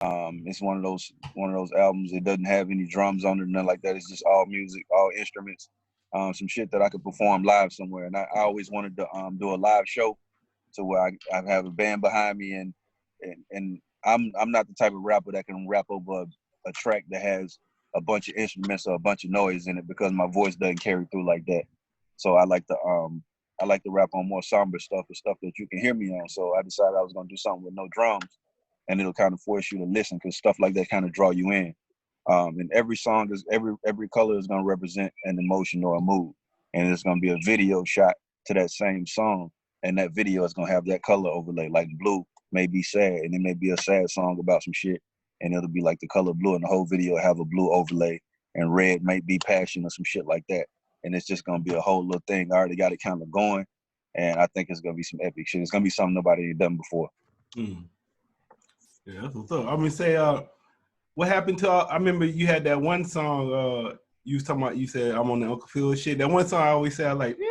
It's one of those albums. It doesn't have any drums on it, nothing like that. It's just all music, all instruments, some shit that I could perform live somewhere. And I always wanted to do a live show, to where I have a band behind me, and I'm not the type of rapper that can rap over a track that has a bunch of instruments or a bunch of noise in it, because my voice doesn't carry through like that. So I like to rap on more somber stuff, the stuff that you can hear me on. So I decided I was gonna do something with no drums, and it'll kind of force you to listen, because stuff like that kind of draw you in. And every song is every color is gonna represent an emotion or a mood, and it's gonna be a video shot to that same song, and that video is gonna have that color overlay. Like blue may be sad, and it may be a sad song about some shit, and it'll be like the color blue, and the whole video will have a blue overlay, and red might be passion or some shit like that. And it's just gonna be a whole little thing. I already got it kind of going, and I think it's gonna be some epic shit. It's gonna be something nobody ain't done before. Mm. Yeah, that's what's up. I'm gonna say, what happened to? I remember you had that one song. You was talking about. You said I'm on the Uncle Phil shit. That one song I always say, I like, yeah.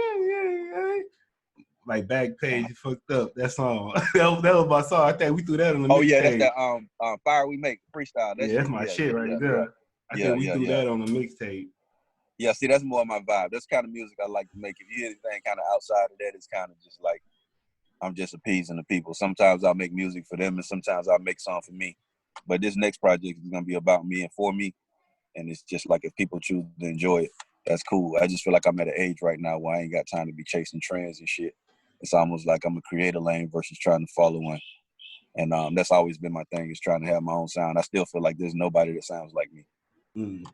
Like Backpage, you fucked up. That song. that was my song. I think we threw that on the mixtape. Yeah, that's that Fire We Make freestyle. That's my shit right there. I think we threw that on the mixtape. Yeah, see, that's more my vibe. That's kind of music I like to make. If you hear anything kind of outside of that, it's kind of just like I'm just appeasing the people. Sometimes I'll make music for them, and sometimes I'll make song for me. But this next project is gonna be about me and for me, and it's just like if people choose to enjoy it, that's cool. I just feel like I'm at an age right now where I ain't got time to be chasing trends and shit. It's almost like I'm a creator lane versus trying to follow one. And that's always been my thing, is trying to have my own sound. I still feel like there's nobody that sounds like me. Mm.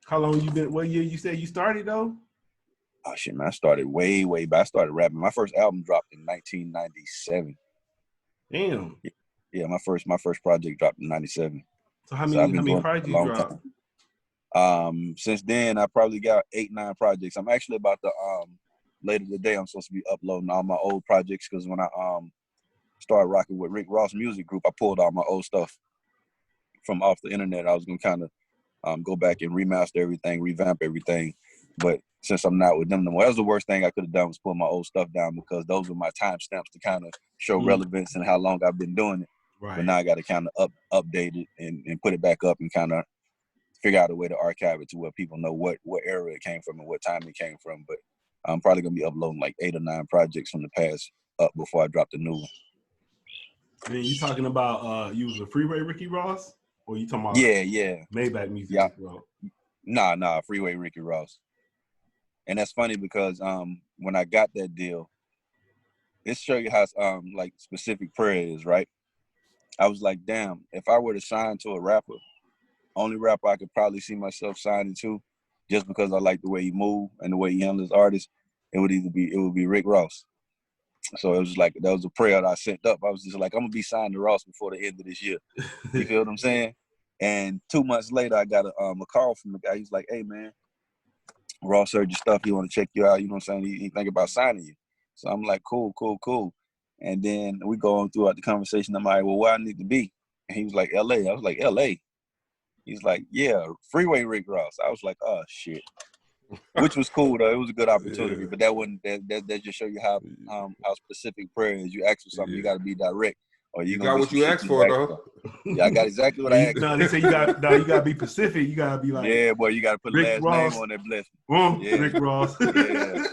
How long you been? What year you said you started though? Oh shit, man! I started way back. I started rapping. My first album dropped in 1997. Damn. Yeah, my first project dropped in 97. So how many projects you dropped? Since then, I probably got 8-9 projects. I'm actually about to later today. I'm supposed to be uploading all my old projects, because when I started rocking with Rick Ross Music Group, I pulled all my old stuff from off the internet. I was gonna kind of go back and remaster everything, revamp everything. But since I'm not with them no more, that was the worst thing I could have done, was pull my old stuff down, because those were my timestamps to kind of show relevance and how long I've been doing it. Right. But now I got to kind of update it and put it back up and kind of figure out a way to archive it to where people know what era it came from and what time it came from. But I'm probably going to be uploading like 8 or 9 projects from the past up before I drop the new one. Man, you talking about you was a Freeway Ricky Ross? Or you talking about Maybach music? Yeah. Nah, Freeway Ricky Ross. And that's funny because when I got that deal, it show you how like specific prayer is, right? I was like, damn, if I were to sign to a rapper, only rapper I could probably see myself signing to, just because I like the way he move and the way he handles artists, it would be Rick Ross. So it was like, that was a prayer that I sent up. I was just like, I'm gonna be signed to Ross before the end of this year. You feel what I'm saying? And 2 months later, I got a call from the guy. He's like, hey man, Ross heard your stuff. He want to check you out. You know what I'm saying? He think about signing you. So I'm like, cool. And then we go on throughout the conversation. I'm like, well, where I need to be? And he was like, LA. I was like, LA? He's like, yeah, Freeway Rick Ross. I was like, oh shit. Which was cool though. It was a good opportunity, but that just show you how specific prayer is. You ask for something, you got to be direct. Or you got what you asked for, though. Yeah, I got exactly what I asked. No, they say you got to be specific. You got to be like, yeah, boy, you got to put Rick last Ross. name on that blessing. Yeah. Rick Ross. Yeah.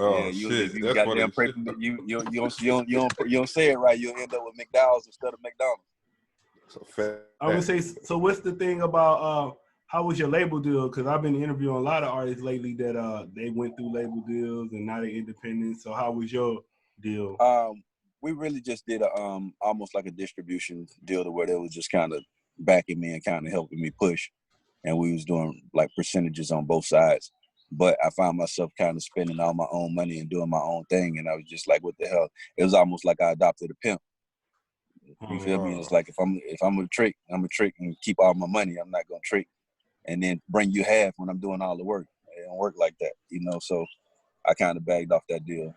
Oh shit! You goddamn pray for me. You don't say it right. You'll end up with McDowell's instead of McDonald's. So I'm gonna say. So what's the thing about how was your label deal? Because I've been interviewing a lot of artists lately that they went through label deals and now they're independent. So how was your deal? We really just did a almost like a distribution deal to where they was just kind of backing me and kind of helping me push, and we was doing like percentages on both sides. But I found myself kind of spending all my own money and doing my own thing, and I was just like, what the hell? It was almost like I adopted a pimp. You feel me? It's like if I'm a trick, I'm a trick and keep all my money. I'm not gonna trick and then bring you half when I'm doing all the work. It don't work like that, you know. So I kind of bagged off that deal.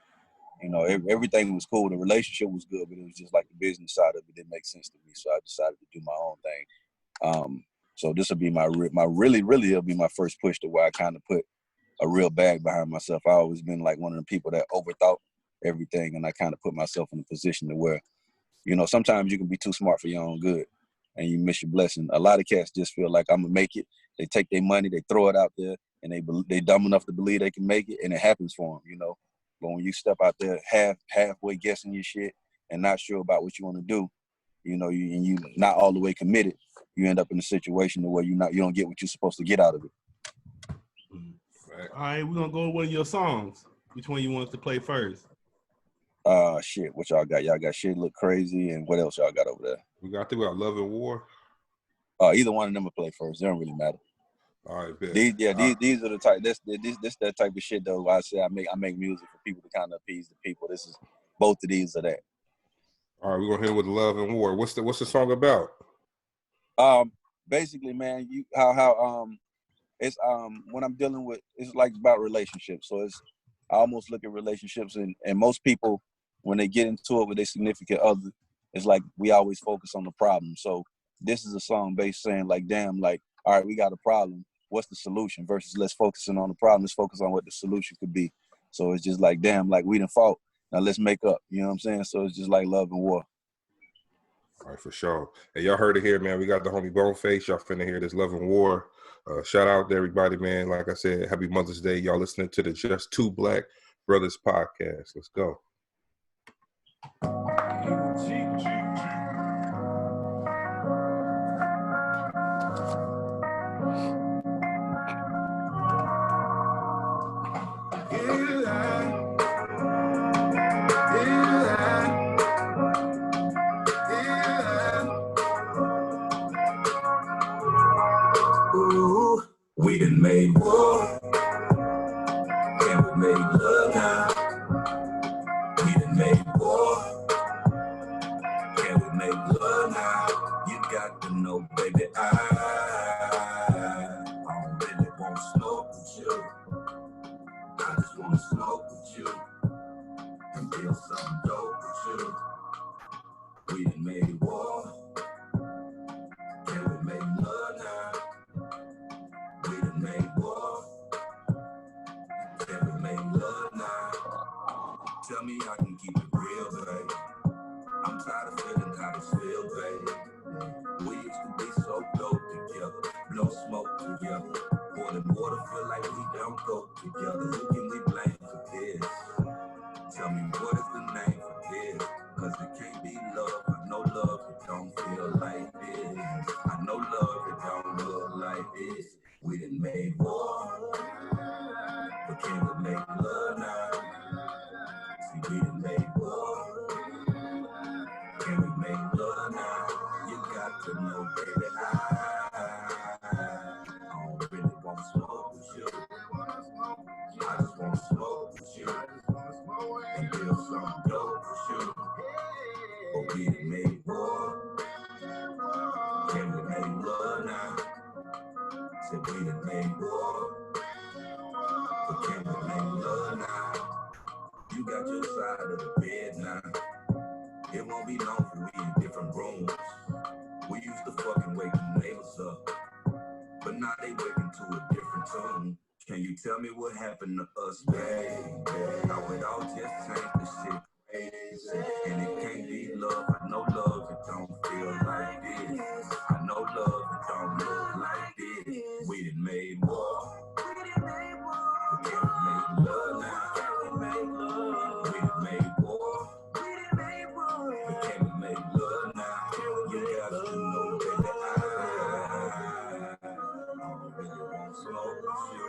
You know, everything was cool. The relationship was good, but it was just like the business side of it didn't make sense to me. So I decided to do my own thing. So this will be my really it'll be my first push to where I kind of put a real bag behind myself. I always been like one of the people that overthought everything, and I kind of put myself in a position to where You know, sometimes you can be too smart for your own good and you miss your blessing. A lot of cats just feel like I'm gonna make it. They take their money, they throw it out there, and they dumb enough to believe they can make it, and it happens for them, you know. But when you step out there halfway guessing your shit and not sure about what you want to do, you know, you not all the way committed, you end up in a situation where you don't get what you're supposed to get out of it. All right, we're gonna go with one of your songs. Which one you want us to play first? Shit, what y'all got? Y'all got Shit Look Crazy, and what else y'all got over there? We got Love and War. Either one of them will play first. It don't really matter. All right, bet. These are the type. This that type of shit though. I say I make music for people to kind of appease the people. This is both of these are that. All right, we're gonna hit it with Love and War. What's the song about? Basically, man, how it's when I'm dealing with, it's like about relationships. So I almost look at relationships and most people when they get into it with their significant other, it's like we always focus on the problem. So this is a song based saying like, damn, like, all right, we got a problem. What's the solution? Versus let's focusing on the problem. Let's focus on what the solution could be. So it's just like, damn, like we done fought. Now let's make up. You know what I'm saying? So it's just like love and war. All right, for sure. Hey, y'all heard it here, man. We got the homie Boneface. Y'all finna hear this Love and War. Shout out to everybody, man. Like I said, happy Mother's Day. Y'all listening to the Just Two Black Brothers podcast. Let's go. Ooh, we done made war, and we made love now. We done made war, and we made love now. You got to know, baby, I don't really want to smoke with you. I just want to smoke with you and feel something dope with you. We done made war, and we made love now. We done made war, and we made love now. Tell me I can keep it real, babe. I'm tired of feeling how this feel, babe. We used to be so dope together, blow smoke together. Boiling water feel like we don't go together. Who can we blame for this? Tell me what is the name for this? Cause it can't be love. I know love, it don't feel like this. I know love, it don't look like this. We done made war, but can we make love now? See, we done made war, can we make love now? You got to know, baby, I don't really want to smoke with you. I just want to smoke with you and feel something dope with you. But we done made war, can we make love now? Said we done made war, but can we make love now? You got your side of the bed now. It won't be long for we in different rooms. We used to fucking wake the neighbors up, but now they waking to a different tune. Can you tell me what happened to us, baby? How it all just changed, the shit crazy. And it can't be love. I know love, it don't feel like this. I know love, it don't look like this. We done made war, but can we make love now? We done made war, but can we make love now? You got to know, baby, I don't really want to smoke with you.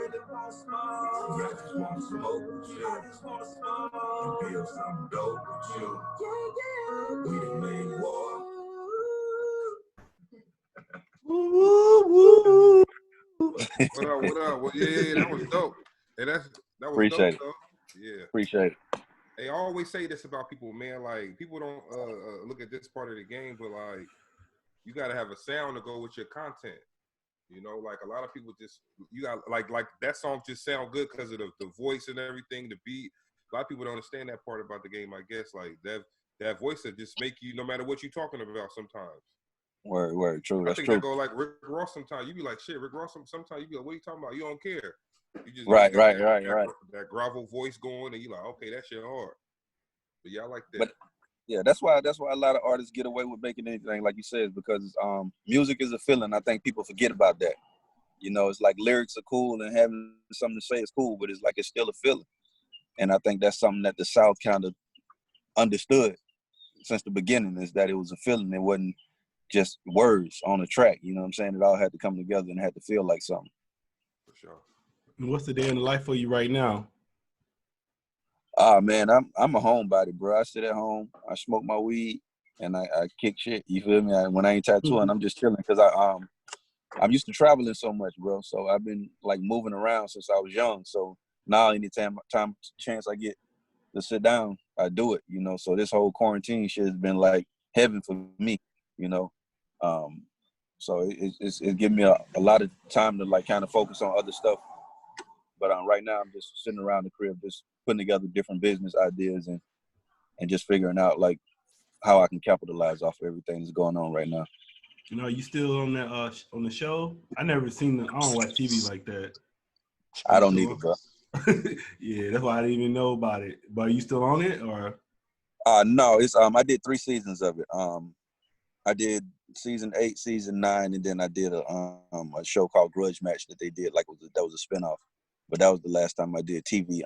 Yeah, I just want to smoke with you and feel something dope with you. We done made war. What up? Well, yeah, that was dope. Hey, that was Appreciate dope, though. Yeah. Appreciate it. Hey, I always say this about people, man. Like, people don't look at this part of the game, but like, you got to have a sound to go with your content. You know, like a lot of people just, you got like that song just sound good because of the voice and everything, the beat. A lot of people don't understand that part about the game, I guess. Like that voice that just make you, no matter what you're talking about sometimes. Word, true. That's I think true. that go like Rick Ross sometimes. You be like, shit, Rick Ross, sometimes you be like, what are you talking about? You don't care. You just Right. That gravel voice going and you like, okay, that shit hard. But yeah, I like that. Yeah, that's why a lot of artists get away with making anything, like you said, because music is a feeling. I think people forget about that. You know, it's like lyrics are cool and having something to say is cool, but it's like it's still a feeling. And I think that's something that the South kind of understood since the beginning, is that it was a feeling. It wasn't just words on a track. You know what I'm saying? It all had to come together and had to feel like something. For sure. And what's the day in the life for you right now? Man, I'm a homebody, bro. I sit at home, I smoke my weed, and I kick shit. You feel me? When I ain't tattooing, I'm just chilling because I'm used to traveling so much, bro. So I've been like moving around since I was young. So now anytime chance I get to sit down, I do it. You know. So this whole quarantine shit has been like heaven for me. You know. So it gives me a lot of time to like kind of focus on other stuff. But right now I'm just sitting around the crib, just putting together different business ideas and just figuring out like how I can capitalize off of everything that's going on right now. You know, you still on that on the show? I never seen I don't watch TV like that. I don't need it, bro. Yeah, that's why I didn't even know about it. But are you still on it or? No, it's I did 3 seasons of it. I did season 8, season 9, and then I did a show called Grudge Match that they did that was a spinoff. But that was the last time I did TV.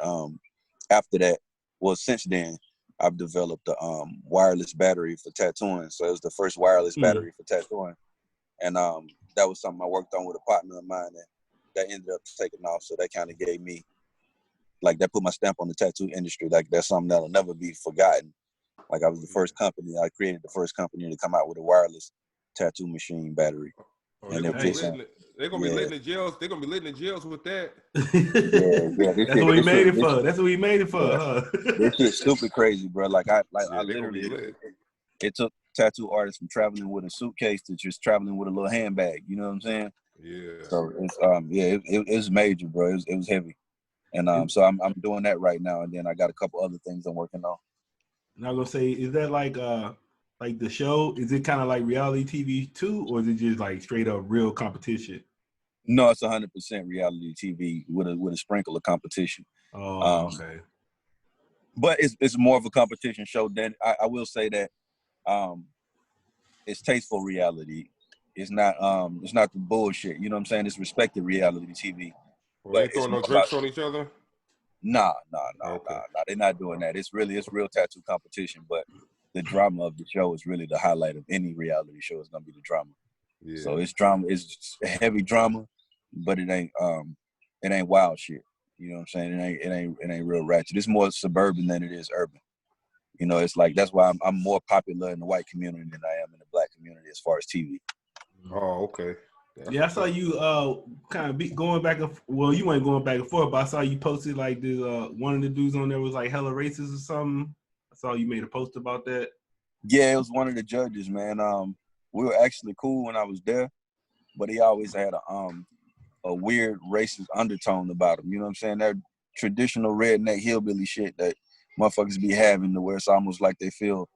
After that, well, since then, I've developed a wireless battery for tattooing. So it was the first wireless battery for tattooing, and that was something I worked on with a partner of mine, and that ended up taking off. So that kind of gave me, like, that put my stamp on the tattoo industry. Like, that's something that'll never be forgotten. Like, I was the first company. I created the first company to come out with a wireless tattoo machine battery. Oh, and they're gonna be lit in the jails. They're gonna be lit in the jails with that. That's what we made it for. That's what we made it for. Huh? This shit's super crazy, bro. Like I Yeah, literally, it took tattoo artists from traveling with a suitcase to just traveling with a little handbag. You know what I'm saying? Yeah. So it's it was major, bro. It was heavy, and so I'm doing that right now, and then I got a couple other things I'm working on. And I was gonna say, is that like the show? Is it kind of like reality TV too, or is it just like straight up real competition? No, it's 100% reality TV with a sprinkle of competition. Oh, okay. But it's more of a competition show than I will say that it's tasteful reality. It's not the bullshit. You know what I'm saying? It's respected reality TV. Well, But they throwing no drinks on each other? Nah. They're not doing that. It's real tattoo competition, but the drama of the show is really the highlight of any reality show. Is gonna be the drama. Yeah. So it's drama. It's heavy drama, but it ain't wild shit. You know what I'm saying? It ain't real ratchet. It's more suburban than it is urban. You know, it's like that's why I'm more popular in the white community than I am in the black community as far as TV. Oh, okay. Yeah, I saw you kind of going back and well, you weren't going back and forth, but I saw you posted like this one of the dudes on there was like hella racist or something. I saw you made a post about that. Yeah, it was one of the judges, man. We were actually cool when I was there, but he always had a weird racist undertone about him. You know what I'm saying? That traditional redneck hillbilly shit that motherfuckers be having, to where it's almost like they feel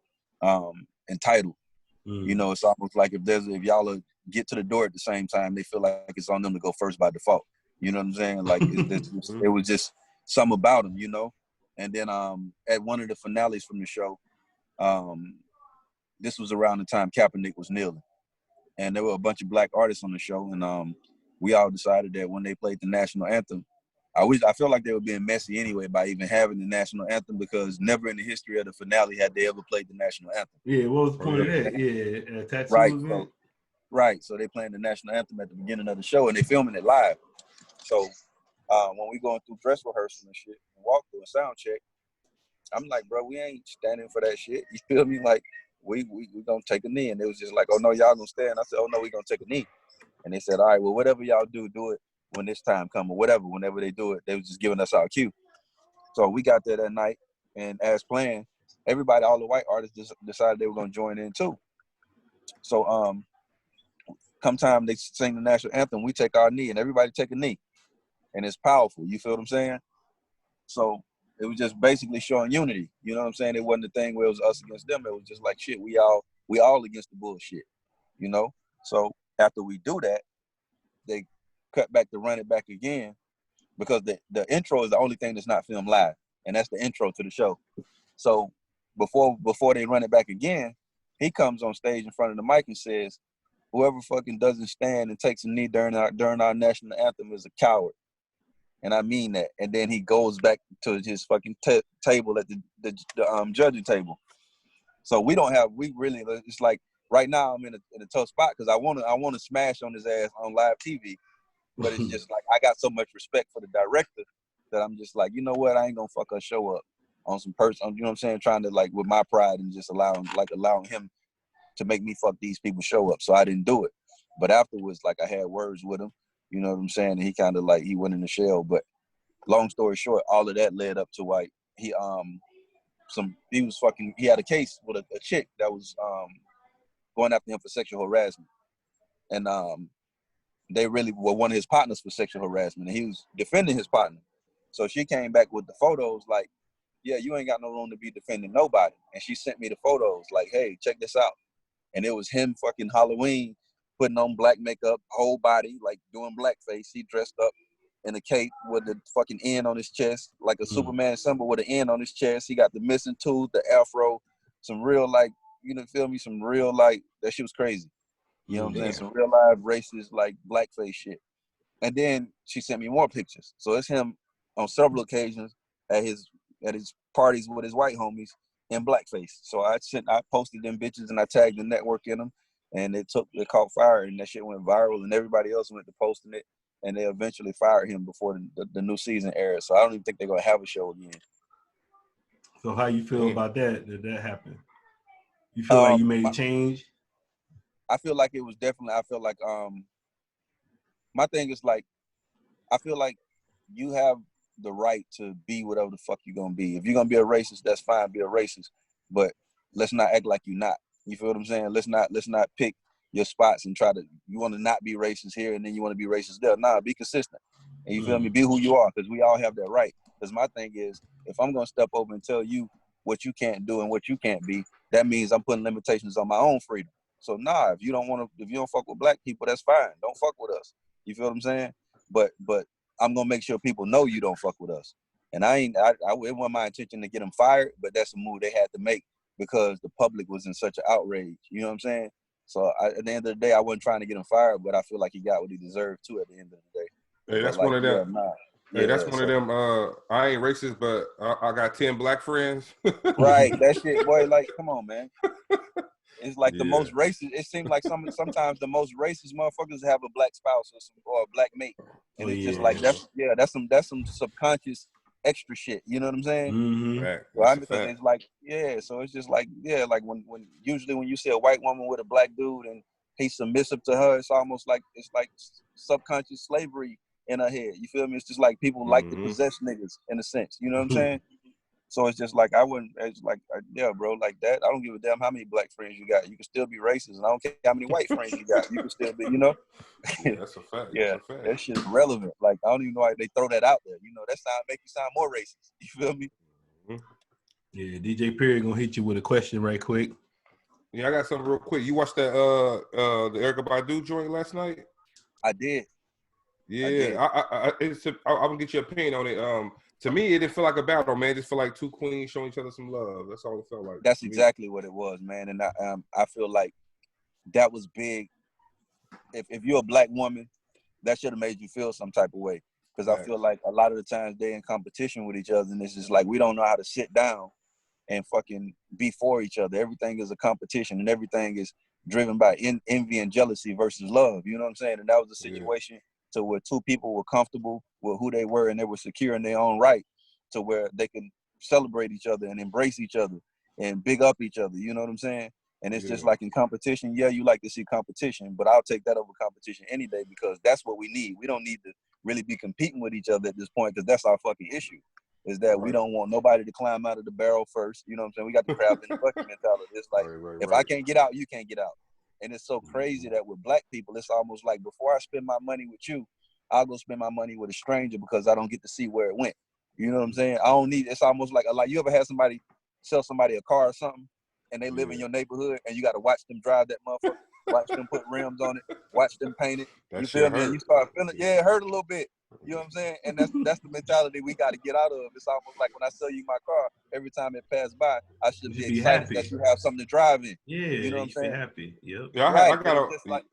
entitled. You know, it's almost like if y'all get to the door at the same time, they feel like it's on them to go first by default. You know what I'm saying? Like it was just something about him, you know. And then at one of the finales from the show, this was around the time Kaepernick was kneeling, and there were a bunch of black artists on the show, and we all decided that when they played the national anthem, I feel like they were being messy anyway by even having the national anthem, because never in the history of the finale had they ever played the national anthem. Yeah, what was the point of that? Yeah, tattoo right. event. So they playing the national anthem at the beginning of the show, and they filming it live. So when we going through dress rehearsal and shit, and walk through and sound check, I'm like, bro, we ain't standing for that shit. You feel me? Like we gonna take a knee, and it was just like, oh no, y'all gonna stand. I said, oh no, we gonna take a knee. And they said, all right, well, whatever y'all do it when this time come, or whatever. Whenever they do it, they was just giving us our cue. So we got there that night, and as planned, everybody, all the white artists, just decided they were gonna join in too. So come time they sing the national anthem, we take our knee, and everybody take a knee, and it's powerful. You feel what I'm saying? So it was just basically showing unity. You know what I'm saying? It wasn't a thing where it was us against them. It was just like, shit, we all against the bullshit. You know? So after we do that, they cut back to run it back again, because the intro is the only thing that's not filmed live, and that's the intro to the show. So before they run it back again, he comes on stage in front of the mic and says, "Whoever fucking doesn't stand and takes a knee during our national anthem is a coward." And I mean that. And then he goes back to his fucking table at the judging table. So we really, it's like right now I'm in a tough spot because I want to smash on his ass on live TV, but it's just like I got so much respect for the director that I'm just like, you know what, I ain't gonna fuck her show up on some person, you know what I'm saying, trying to like with my pride and just allowing him to make me fuck these people show up. So I didn't do it. But afterwards, like I had words with him, you know what I'm saying, and he kind of like he went in the shell. But long story short, all of that led up to why he had a case with a chick that was going after him for sexual harassment, and they really were one of his partners for sexual harassment, and he was defending his partner. So she came back with the photos like, yeah, you ain't got no room to be defending nobody. And she sent me the photos like, hey, check this out. And it was him fucking Halloween, putting on black makeup, whole body, like doing blackface. He dressed up in a cape with the fucking N on his chest, like a Superman symbol with an N on his chest. He got the missing tooth, the afro, some real like, you know, feel me? Some real like, that shit was crazy. You know what I'm saying? Some real live racist, like blackface shit. And then she sent me more pictures. So it's him on several occasions at his parties with his white homies in blackface. So I posted them bitches and I tagged the network in them, and it caught fire, and that shit went viral, and everybody else went to posting it, and they eventually fired him before the new season aired. So I don't even think they're gonna have a show again. So how you feel about that? Did that happen? You feel like you made a change? I feel like it was definitely. I feel like my thing is like, I feel like you have the right to be whatever the fuck you're gonna be. If you're gonna be a racist, that's fine, be a racist. But let's not act like you're not. You feel what I'm saying? Let's not pick your spots and try to, you want to not be racist here and then you want to be racist there. Nah, be consistent. And you feel me? Be who you are, because we all have that right. Because my thing is, if I'm gonna step over and tell you what you can't do and what you can't be, that means I'm putting limitations on my own freedom. So nah, if you don't fuck with black people, that's fine. Don't fuck with us. You feel what I'm saying? But I'm gonna make sure people know you don't fuck with us. And it wasn't my intention to get them fired, but that's a move they had to make because the public was in such an outrage. You know what I'm saying? So at the end of the day, I wasn't trying to get him fired, but I feel like he got what he deserved too at the end of the day. Hey, that's like, one of them. Yeah, that's one of them. I ain't racist, but I got 10 black friends. Right, that shit, boy. Like, come on, man. It's like the most racist. It seems like sometimes the most racist motherfuckers have a black spouse or a black mate, and it's just like that's some subconscious extra shit. You know what I'm saying? Mm-hmm. Well, because it's like so it's just like like when usually when you see a white woman with a black dude and he's submissive to her, it's almost like subconscious slavery in her head. You feel me? It's just like people like to possess niggas in a sense. You know what I'm saying? So it's just like it's like, yeah, bro, like that. I don't give a damn how many black friends you got. You can still be racist, and I don't care how many white friends you got. You can still be, you know. Yeah, that's a fact. Yeah, that's a fact. That shit's relevant. Like I don't even know why they throw that out there. You know, that make you sound more racist. You feel me? Yeah, DJ Perry gonna hit you with a question right quick. Yeah, I got something real quick. You watched that the Erykah Badu joint last night? I did. Yeah, I'm gonna get your opinion on it. To me, it didn't feel like a battle, man. It just feel like two queens showing each other some love. That's all it felt like. That's exactly what it was, man. And I feel like that was big. If you're a black woman, that should have made you feel some type of way. Because I feel like a lot of the times they're in competition with each other, and it's just like we don't know how to sit down and fucking be for each other. Everything is a competition, and everything is driven by envy and jealousy versus love. You know what I'm saying? And that was a situation to where two people were comfortable with who they were and they were secure in their own right, to where they can celebrate each other and embrace each other and big up each other. You know what I'm saying? And it's just like in competition, you like to see competition, but I'll take that over competition any day because that's what we need. We don't need to really be competing with each other at this point because that's our fucking issue, is that we don't want nobody to climb out of the barrel first. You know what I'm saying? We got the crab in the bucket mentality. It's like, if I can't get out, you can't get out. And it's so crazy that with black people, it's almost like before I spend my money with you, I'll go spend my money with a stranger because I don't get to see where it went. You know what I'm saying? I don't need, it's almost like you ever had somebody sell somebody a car or something and they live in your neighborhood and you got to watch them drive that motherfucker, watch them put rims on it, watch them paint it. You feel me? And you start feeling, it hurt a little bit. You know what I'm saying? And that's the mentality we got to get out of. It's almost like when I sell you my car, every time it passes by, I should be excited happy that you have something to drive in. Yeah, you know what I'm you saying? Be happy. Yep. Yeah, Right. I got But, just like,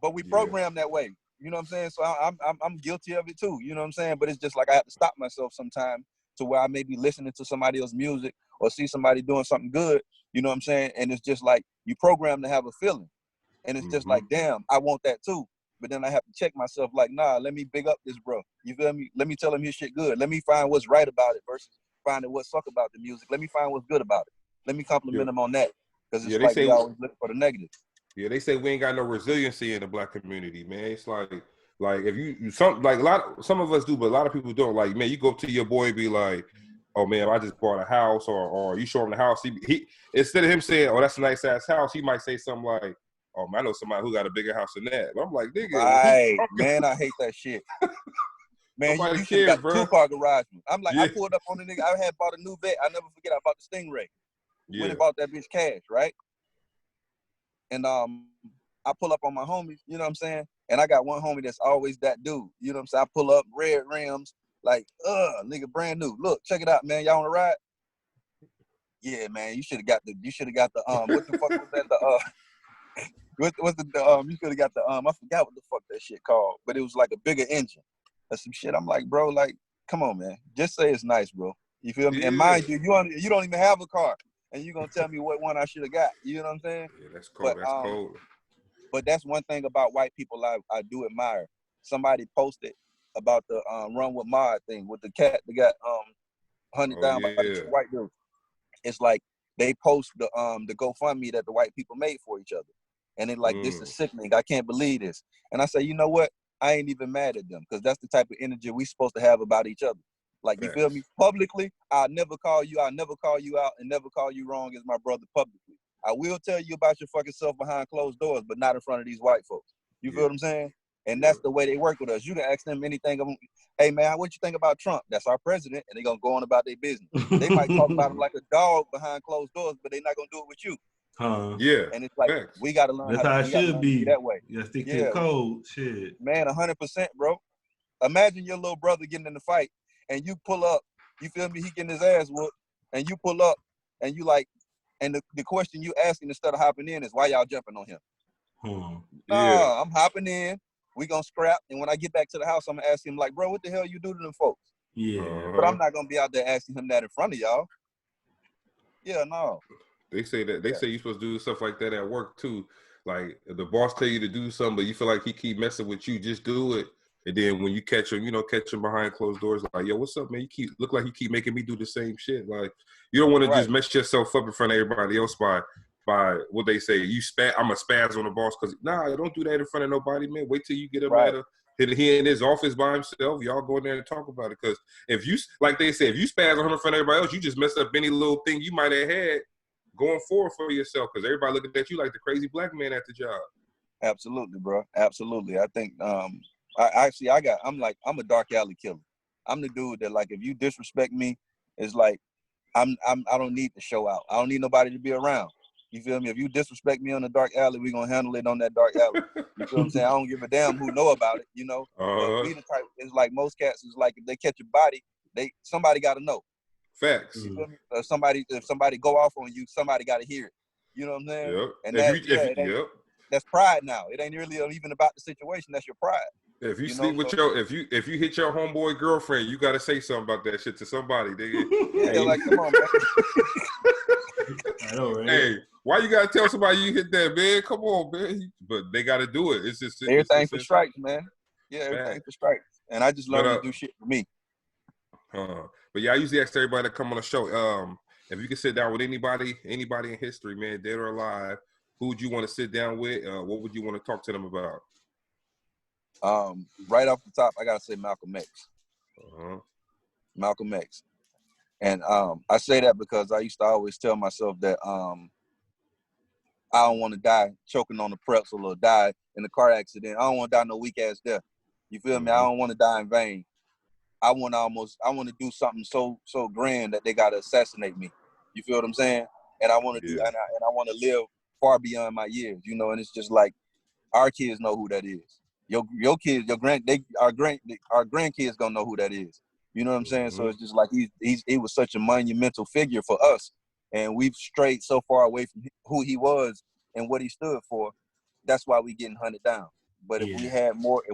but we program that way. You know what I'm saying? So I'm guilty of it too. You know what I'm saying? But it's just like I have to stop myself sometime to where I may be listening to somebody else's music or see somebody doing something good. You know what I'm saying? And it's just like you program to have a feeling. And it's just like, damn, I want that too. But then I have to check myself like, nah, let me big up this bro. You feel me? Let me tell him his shit good. Let me find what's right about it versus finding what suck about the music. Let me find what's good about it. Let me compliment him on that. Because it's like we always look for the negative. Yeah, they say we ain't got no resiliency in the black community, man. It's like if you some of us do, but a lot of people don't. Like, man, you go up to your boy and be like, oh man, I just bought a house, or you show him the house. He instead of him saying, oh, that's a nice ass house, he might say something like, oh man, I know somebody who got a bigger house than that. But I'm like, nigga, right, man, I hate that shit. Man, you should have got the 2-car garage. I'm like, I pulled up on the nigga. I had bought a new vet. I never forget. I bought the Stingray. Went and bought that bitch cash, right? And I pull up on my homies, you know what I'm saying? And I got one homie that's always that dude. You know what I'm saying? I pull up, red rims, like, nigga, brand new. Look, check it out, man. Y'all wanna ride? Yeah, man. You should have got the what the fuck was that? You should have got the I forgot what the fuck that shit called, but it was like a bigger engine or some shit. I'm like, bro, like, come on, man. Just say it's nice, bro. You feel me? Yeah. And mind you, you don't even have a car. And you're gonna tell me what one I should have got. You know what I'm saying? Yeah, that's cold. That's cold. But that's one thing about white people I do admire. Somebody posted about the Run With Mod thing with the cat that got hunted down by the white dude. It's like they post the GoFundMe that the white people made for each other. And they're like, this is sickening. I can't believe this. And I say, you know what? I ain't even mad at them because that's the type of energy we supposed to have about each other. Like, you feel me? Publicly, I'll never call you out and never call you wrong as my brother publicly. I will tell you about your fucking self behind closed doors, but not in front of these white folks. You feel what I'm saying? And that's the way they work with us. You can ask them anything. Hey, man, what you think about Trump? That's our president, and they're going to go on about their business. They might talk about him like a dog behind closed doors, but they're not going to do it with you. Yeah. And it's like, we got to learn how it should be that way. Yeah, stick to the code. Shit. Man, 100%, bro. Imagine your little brother getting in the fight, and you pull up, you feel me? He getting his ass whooped, and you pull up, and you like, and the question you asking instead of hopping in is, why y'all jumping on him? I'm hopping in. We gonna scrap, and when I get back to the house, I'm gonna ask him like, bro, what the hell you do to them folks? Yeah. But I'm not gonna be out there asking him that in front of y'all. Yeah, no. They say that say you're supposed to do stuff like that at work too. Like, if the boss tell you to do something, but you feel like he keep messing with you, just do it. And then when you catch him, catch him behind closed doors, like, yo, what's up, man? You look like you keep making me do the same shit. Like, you don't want to just mess yourself up in front of everybody else by what they say. I'm a spaz on the boss because don't do that in front of nobody, man. Wait till you get him he in his office by himself. Y'all go in there and talk about it. Because if you, like they say, if you spaz on him in front of everybody else, you just mess up any little thing you might have had going forward for yourself. Because everybody looking at you like the crazy black man at the job. Absolutely, bro. Absolutely. I think I'm a dark alley killer. I'm the dude that, like, if you disrespect me, it's like I don't need to show out. I don't need nobody to be around. You feel me? If you disrespect me on the dark alley, we're gonna handle it on that dark alley. You feel what I'm saying? I don't give a damn who know about it, But we the type, it's like most cats is like, if they catch a body, somebody gotta know. Facts. You feel me? If somebody go off on you, somebody gotta hear it. You know what I'm saying? Yep. And that's pride now. It ain't really even about the situation. That's your pride. If you sleep with if you hit your homeboy girlfriend, you gotta say something about that shit to somebody, nigga. Yeah, like, come on, man. I know, right? Hey, why you gotta tell somebody you hit that, man? Come on, man. But they gotta do it. It's just everything for strikes, man. Yeah, everything for strikes. And I just learned to do shit for me. But yeah, I usually ask everybody to come on the show. If you could sit down with anybody in history, man, dead or alive, who would you want to sit down with? What would you want to talk to them about? Right off the top, I gotta say Malcolm X. Malcolm X. And I say that because I used to always tell myself that I don't want to die choking on a pretzel or die in a car accident. I don't want to die no weak ass death. You feel me? I don't want to die in vain. I want to do something so grand that they gotta assassinate me. You feel what I'm saying? And I want to do, and I want to live far beyond my years. And it's just like, our kids know who that is. your kids, our grandkids gonna know who that is. You know what I'm saying? So it's just like he was such a monumental figure for us, and we've strayed so far away from who he was and what he stood for. That's why we getting hunted down. But if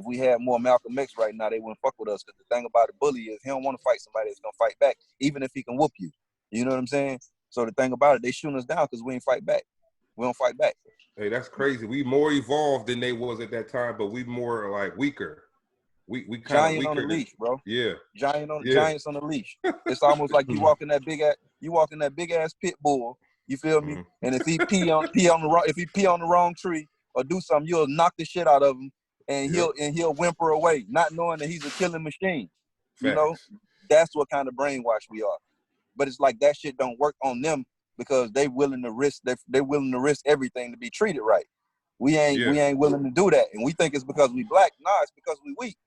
we had more Malcolm X right now, they wouldn't fuck with us. Because the thing about a bully is he don't want to fight somebody that's gonna fight back, even if he can whoop you. You know what I'm saying? So the thing about it, they shooting us down because we ain't fight back. We don't fight back. Hey, that's crazy. We more evolved than they was at that time, but we more like weaker. We kind of Giant weaker on the leash, bro. Yeah. Giants on the leash. It's almost like you walking that big ass pit bull. You feel me? And if he pee on the wrong tree or do something, you'll knock the shit out of him, and he'll whimper away, not knowing that he's a killing machine. Facts. You know, that's what kind of brainwash we are. But it's like that shit don't work on them because they willing to risk. They're willing to risk everything to be treated right. We ain't willing to do that, and we think it's because we black. Nah, it's because we weak.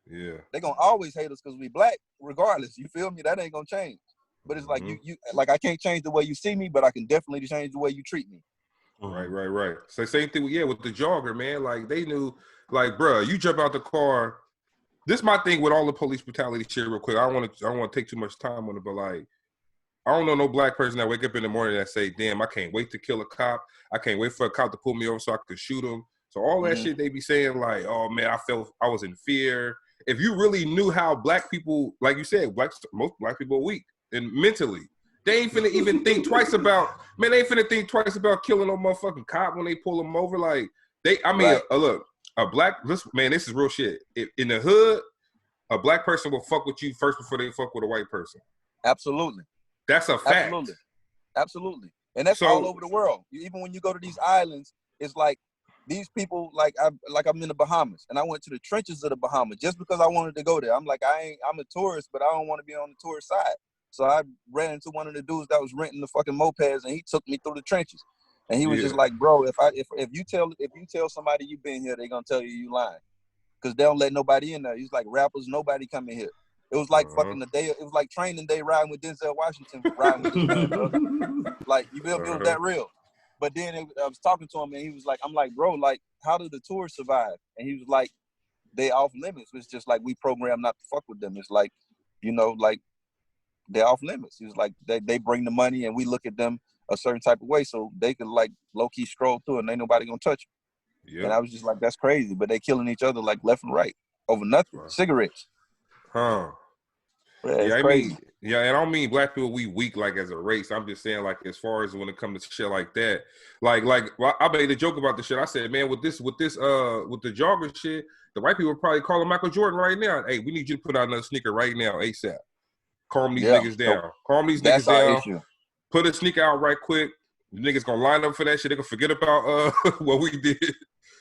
Yeah, they gonna always hate us because we black, regardless. You feel me? That ain't gonna change. But it's like you like I can't change the way you see me, but I can definitely change the way you treat me. Right. So same thing with the jogger, man. Like they knew, like, bruh, you jump out the car. This is my thing with all the police brutality shit. Real quick, I don't want to take too much time on it, but like, I don't know no black person that wake up in the morning that say, "Damn, I can't wait to kill a cop. I can't wait for a cop to pull me over so I can shoot him." So all that shit they be saying, like, "Oh man, I was in fear." If you really knew how black people, like you said, most black people are weak and mentally, they ain't finna even think twice about. Man, they ain't finna think twice about killing no motherfucking cop when they pull them over. Like look, a black man, this is real shit. If, in the hood, a black person will fuck with you first before they fuck with a white person. Absolutely. That's a fact. Absolutely. And that's all over the world. Even when you go to these islands, it's like these people, I'm in the Bahamas, and I went to the trenches of the Bahamas just because I wanted to go there. I'm like, I'm a tourist, but I don't want to be on the tourist side. So I ran into one of the dudes that was renting the fucking mopeds, and he took me through the trenches. And he was just like, bro, if you tell somebody you've been here, they're gonna tell you lying, because they don't let nobody in there. He's like, rappers, nobody come in here. It was like fucking the day. It was like training day riding with Denzel Washington, riding with this man, bro. Like, you feel me? It was that real. But then I was talking to him, and he was like, I'm like, bro, like, how do the tourists survive? And he was like, they off limits. It's just like we program not to fuck with them. It's like, you know, like they're off limits. He was like, they bring the money, and we look at them a certain type of way so they could like low key stroll through, and ain't nobody gonna touch them. Yep. And I was just like, that's crazy. But they killing each other like left and right over nothing. Wow. Cigarettes. Huh. Yeah, crazy. And I don't mean black people we weak like as a race. I'm just saying like as far as when it comes to shit like that. Like I made a joke about the shit. I said, man, with the jogger shit, the white people probably calling Michael Jordan right now. Hey, we need you to put out another sneaker right now, ASAP. Calm these niggas down. Calm these niggas down. Issue. Put a sneaker out right quick. The niggas gonna line up for that shit. They gonna forget about what we did.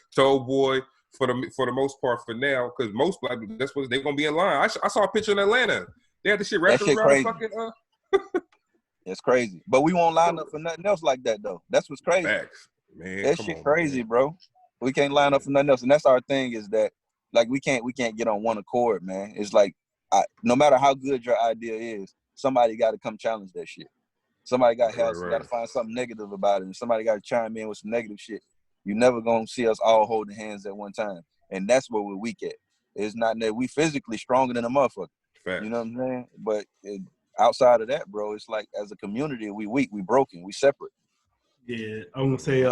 So boy, for the most part for now, because most black people, that's what they gonna be in line. I saw a picture in Atlanta. They had the shit wrapped around the fucking It's crazy. But we won't line up for nothing else like that though. That's what's crazy. Facts. Man, that shit crazy, man. Bro. We can't line up for nothing else. And that's our thing, is that like we can't get on one accord, man. It's like no matter how good your idea is, somebody gotta come challenge that shit. Somebody got gotta find something negative about it, and somebody gotta chime in with some negative shit. You're never gonna see us all holding hands at one time. And that's where we're weak at. It's not that we physically stronger than a motherfucker. Fact. You know what I'm saying? But outside of that, bro, it's like as a community, we weak, we broken, we separate. Yeah, I'm gonna say,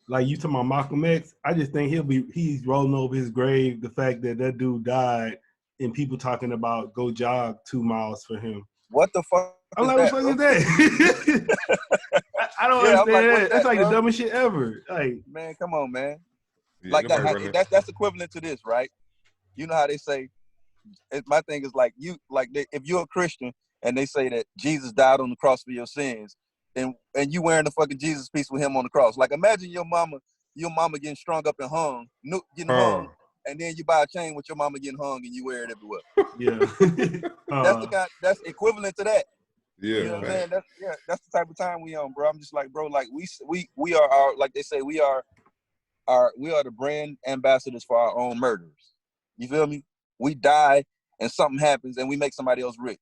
like you talking about Malcolm X, I just think he's rolling over his grave the fact that dude died and people talking about go jog 2 miles for him. What the fuck? I'm like, what the fuck is that? I don't understand that. That's like the dumbest shit ever. Like, man, come on, man. Yeah, like that's equivalent to this, right? You know how they say, my thing is like if you're a Christian and they say that Jesus died on the cross for your sins, and you wearing the fucking Jesus piece with him on the cross. Like, imagine your mama getting strung up and hung, and then you buy a chain with your mama getting hung and you wear it everywhere. Yeah. That's equivalent to that. Yeah. You know what I'm saying? That's the type of time we on, bro. I'm just like, bro, like we are our, like they say, we are the brand ambassadors for our own murderers. You feel me? We die and something happens and we make somebody else rich.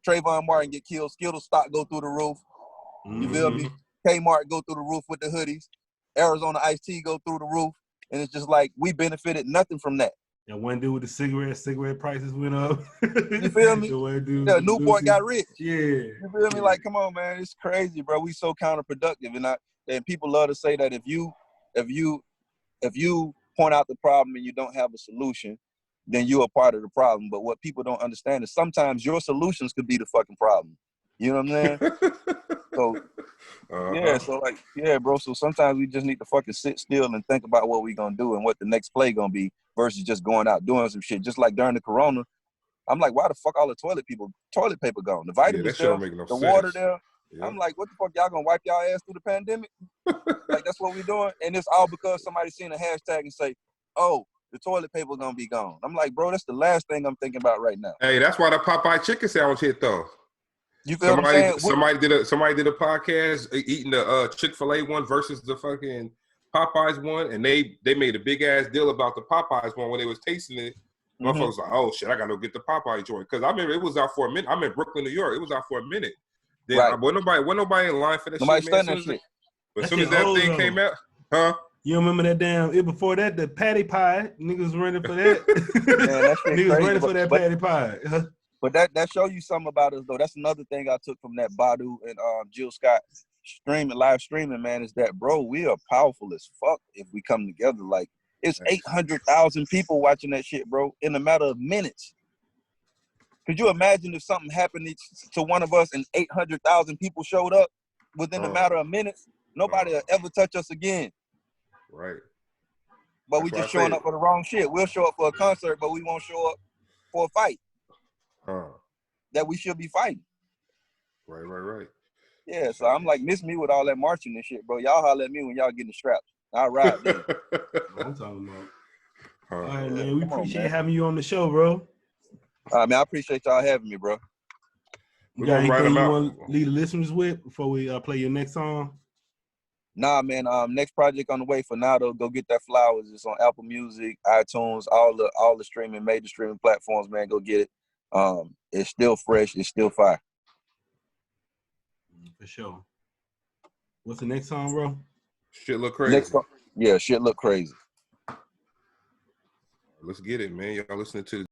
Trayvon Martin get killed, Skittles stock go through the roof. You feel me? Kmart go through the roof with the hoodies. Arizona Iced Tea go through the roof. And it's just like we benefited nothing from that. That one dude with the cigarette prices went up. You feel me? The one dude Yeah, Newport got rich. Yeah. You feel me? Like, come on, man, it's crazy, bro. We so counterproductive, and people love to say that if you point out the problem and you don't have a solution, then you're a part of the problem. But what people don't understand is sometimes your solutions could be the fucking problem. You know what I'm saying? So, yeah, so like, yeah, bro. So sometimes we just need to fucking sit still and think about what we gonna do and what the next play gonna be versus just going out doing some shit. Just like during the corona, I'm like, why the fuck all the toilet paper gone? The vitamins there, the water there. Yeah. I'm like, what the fuck, y'all gonna wipe y'all ass through the pandemic? Like, that's what we doing? And it's all because somebody seen a hashtag and say, oh, the toilet paper gonna be gone. I'm like, bro, that's the last thing I'm thinking about right now. Hey, that's why the Popeye chicken sandwich hit though. You feel what I'm saying? Somebody did a podcast eating the Chick-fil-A one versus the fucking Popeyes one, and they made a big ass deal about the Popeyes one when they was tasting it. Motherfuckers like, oh shit, I gotta go get the Popeye joint because I remember it was out for a minute. I'm in Brooklyn, New York. It was out for a minute. Then right. wasn't nobody in line for that nobody shit, man. That shit. But as soon as that thing came out, huh? You remember that damn? Before that, the patty pie niggas running for that. Man, that shit niggas crazy, running for that patty pie. But that show you something about us though. That's another thing I took from that Badu and Jill Scott live streaming, man, is that, bro, we are powerful as fuck if we come together. Like, it's 800,000 people watching that shit, bro, in a matter of minutes. Could you imagine if something happened to one of us and 800,000 people showed up within a matter of minutes? Nobody will ever touch us again. Right. But we just showing up for the wrong shit. We'll show up for a concert, but we won't show up for a fight. That we should be fighting. Right. Yeah, so I'm like, miss me with all that marching and shit, bro. Y'all holler at me when y'all getting the straps. I'll ride then. I'm talking about. All right, man. We appreciate having you on the show, bro. Man, I appreciate y'all having me, bro. You got anything you want to leave the listeners with before we play your next song? Nah, man. Next project on the way for now, though. Go get that Flowers. It's on Apple Music, iTunes, all the major streaming platforms, man. Go get it. It's still fresh. It's still fire. For sure. What's the next song, bro? Shit Look Crazy. Shit Look Crazy. Let's get it, man. Y'all listening to